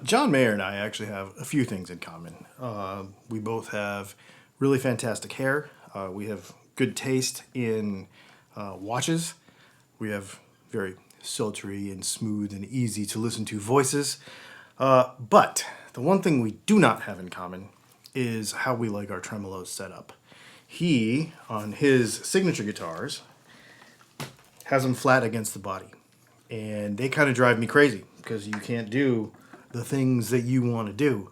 John Mayer and I actually have a few things in common. We both have really fantastic hair. We have good taste in watches. We have very sultry and smooth and easy to listen to voices. But the one thing we do not have in common is how we like our tremolos set up. He, on his signature guitars, has them flat against the body. And they kind of drive me crazy because you can't do the things that you want to do.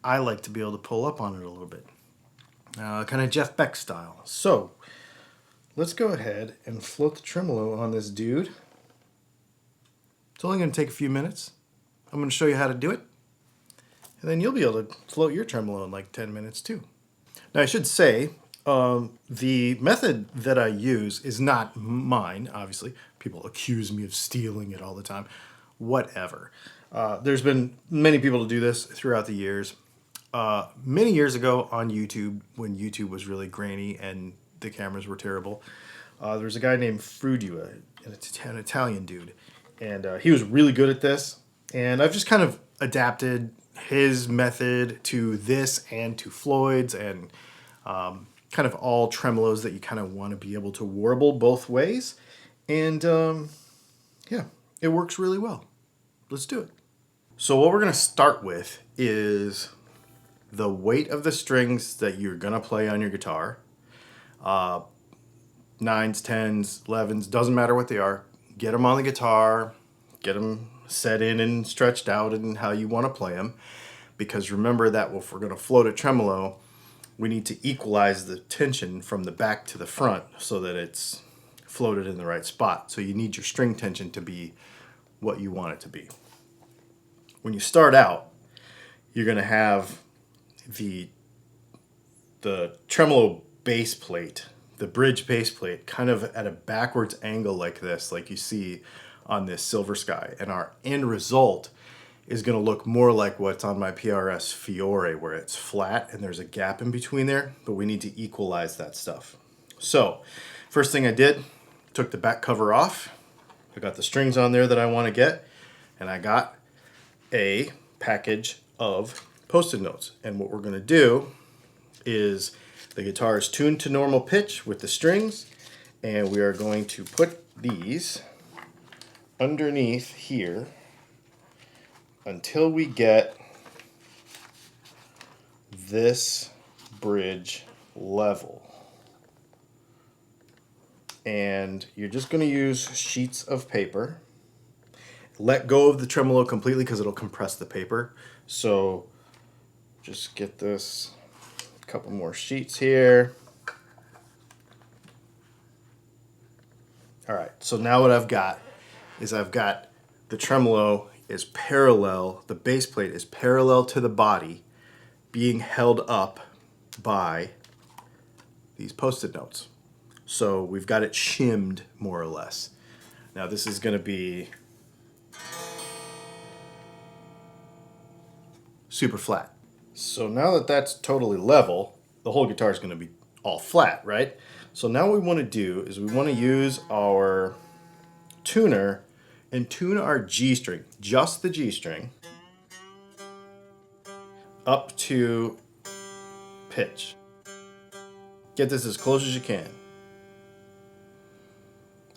I like to be able to pull up on it a little bit. Kind of Jeff Beck style. So, let's go ahead and float the tremolo on this dude. It's only going to take a few minutes. I'm going to show you how to do it. And then you'll be able to float your tremolo in like 10 minutes too. Now I should say, the method that I use is not mine, obviously. People accuse me of stealing it all the time. Whatever. There's been many people to do this throughout the years. Many years ago on YouTube, when YouTube was really grainy and the cameras were terrible, there was a guy named Frudua, an Italian dude. And he was really good at this. And I've just kind of adapted his method to this and to Floyd's and kind of all tremolos that you kind of want to be able to warble both ways. And yeah, it works really well. Let's do it. So what we're going to start with is the weight of the strings that you're going to play on your guitar. 9s, 10s, 11s, doesn't matter what they are. Get them on the guitar, get them set in and stretched out and how you want to play them. Because remember that if we're going to float a tremolo, we need to equalize the tension from the back to the front so that it's floated in the right spot. So you need your string tension to be what you want it to be. When you start out, you're going to have the tremolo base plate, the bridge base plate, kind of at a backwards angle like this, like you see on this Silver Sky. And our end result is going to look more like what's on my PRS Fiore, where it's flat and there's a gap in between there, but we need to equalize that stuff. So, first thing I did, took the back cover off. I got the strings on there that I want to get, and I got a package of Post-it notes. And what we're going to do is the guitar is tuned to normal pitch with the strings, and we are going to put these underneath here until we get this bridge level. And you're just going to use sheets of paper. Let go of the tremolo completely because it'll compress the paper. So just get this, a couple more sheets here. All right, so now what I've got is the tremolo is parallel, the base plate is parallel to the body, being held up by these Post-it notes. So we've got it shimmed more or less. Now this is going to be super flat. So now that that's totally level, the whole guitar is going to be all flat, right? So now what we want to do is we want to use our tuner and tune our G string, just the G string, up to pitch. Get this as close as you can.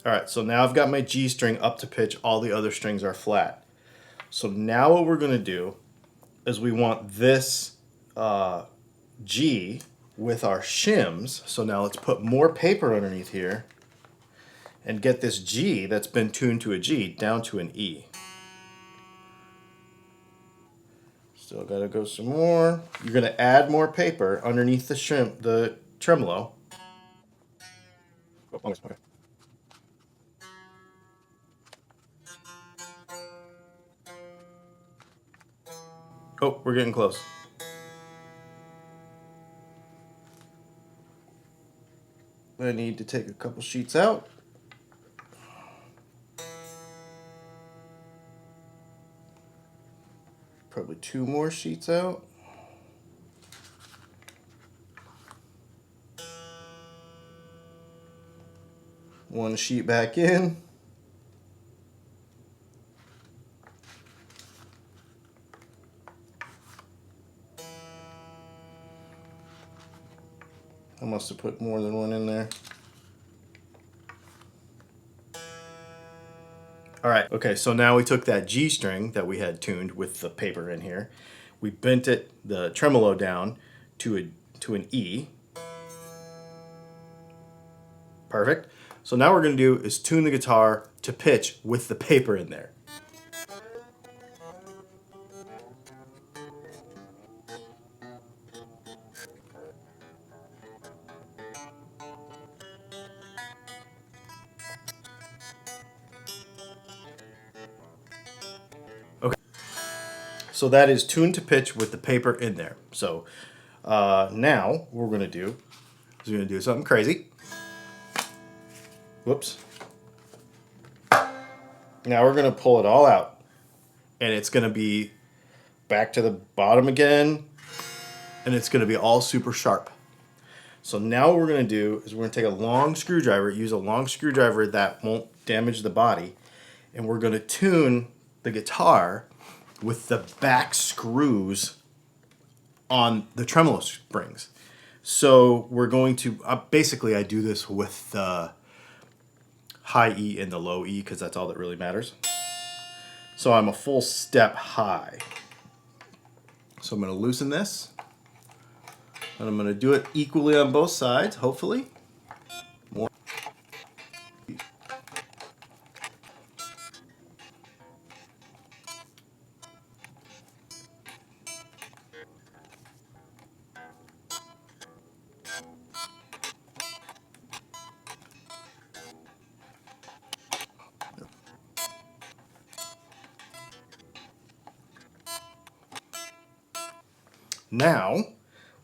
All right, so now I've got my G string up to pitch, all the other strings are flat. So now what we're gonna do is we want this G with our shims. So now let's put more paper underneath here and get this G that's been tuned to a G down to an E. Still gotta go some more. You're gonna add more paper underneath the tremolo. Oh, okay. Oh, we're getting close. I need to take a couple sheets out. Probably 2 more sheets out. One sheet back in. I must have put more than one in there. All right, okay, so now we took that G string that we had tuned with the paper in here. We bent it, the tremolo down to an E. Perfect. So now what we're gonna do is tune the guitar to pitch with the paper in there. Okay. So that is tuned to pitch with the paper in there. So now what we're gonna do is we're gonna do something crazy. Whoops. Now we're gonna pull it all out, and it's gonna be back to the bottom again, and it's gonna be all super sharp. So now what we're gonna do is we're gonna take a long screwdriver, use a long screwdriver that won't damage the body, and we're gonna tune the guitar with the back screws on the tremolo springs. So we're going to, basically I do this with the high E and the low E because that's all that really matters. So I'm a full step high. So I'm going to loosen this, and I'm going to do it equally on both sides, hopefully. More. Now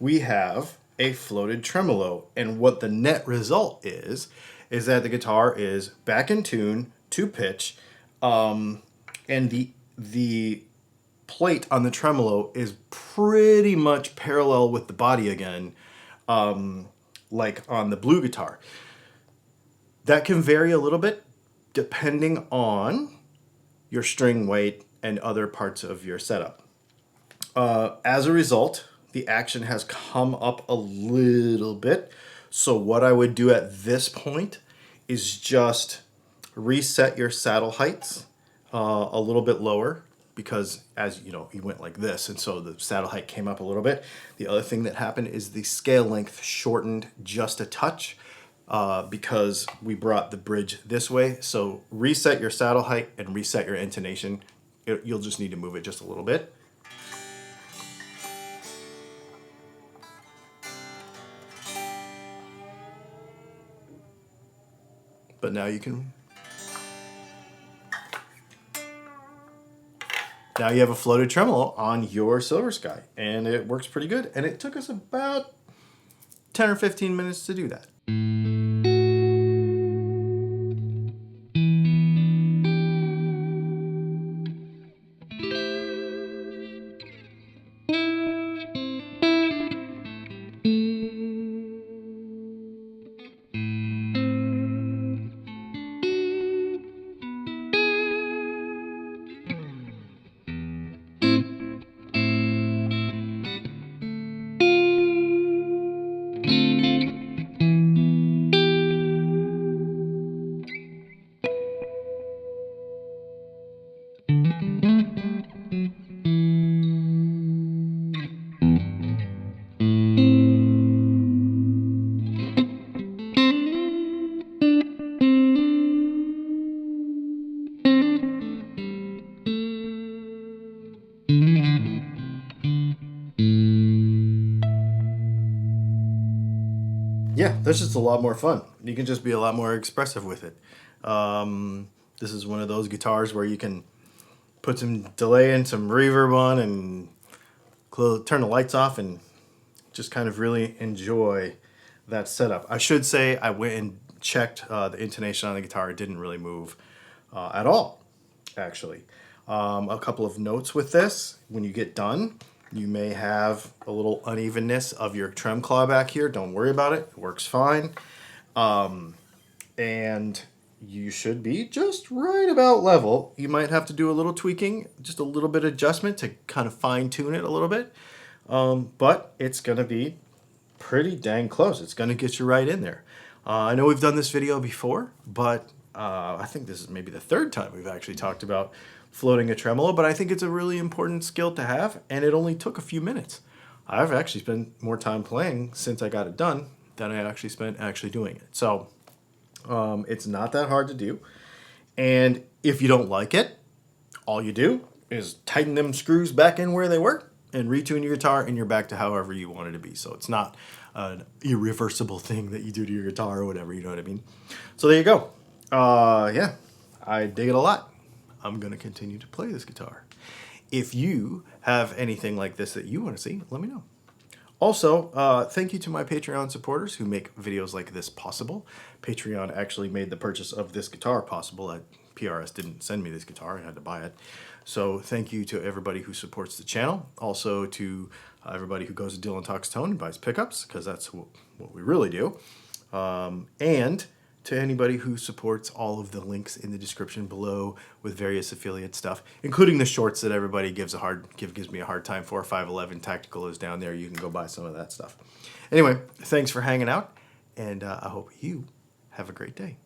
we have a floated tremolo, and what the net result is that the guitar is back in tune to pitch, and the plate on the tremolo is pretty much parallel with the body again, like on the blue guitar. That can vary a little bit depending on your string weight and other parts of your setup. As a result, the action has come up a little bit. So what I would do at this point is just reset your saddle heights a little bit lower, because as you know, you went like this, and so the saddle height came up a little bit. The other thing that happened is the scale length shortened just a touch because we brought the bridge this way. So reset your saddle height and reset your intonation. You'll just need to move it just a little bit. But now you can. Now you have a floated tremolo on your Silver Sky, and it works pretty good. And it took us about 10 or 15 minutes to do that. Yeah, that's just a lot more fun. You can just be a lot more expressive with it. This is one of those guitars where you can put some delay in, some reverb on, and turn the lights off and just kind of really enjoy that setup. I should say I went and checked the intonation on the guitar. It didn't really move at all, actually. A couple of notes with this. When you get done, you may have a little unevenness of your trem claw back here. Don't worry about it. It works fine. And you should be just right about level. You might have to do a little tweaking, just a little bit of adjustment to kind of fine tune it a little bit. But it's going to be pretty dang close. It's going to get you right in there. I know we've done this video before, but I think this is maybe the third time we've actually talked about floating a tremolo, but I think it's a really important skill to have, and it only took a few minutes. I've actually spent more time playing since I got it done than I actually spent actually doing it. So it's not that hard to do. And if you don't like it, all you do is tighten them screws back in where they were and retune your guitar, and you're back to however you want it to be. So it's not an irreversible thing that you do to your guitar or whatever, you know what I mean? So there you go. Yeah, I dig it a lot. I'm going to continue to play this guitar. If you have anything like this that you want to see, let me know. Also, thank you to my Patreon supporters who make videos like this possible. Patreon actually made the purchase of this guitar possible. PRS didn't send me this guitar, I had to buy it. So thank you to everybody who supports the channel. Also to everybody who goes to Dylan Talks Tone and buys pickups, because that's what we really do. And to anybody who supports all of the links in the description below with various affiliate stuff, including the shorts that everybody gives me a hard time for. 511 Tactical is down there. You can go buy some of that stuff. Anyway, thanks for hanging out, and I hope you have a great day.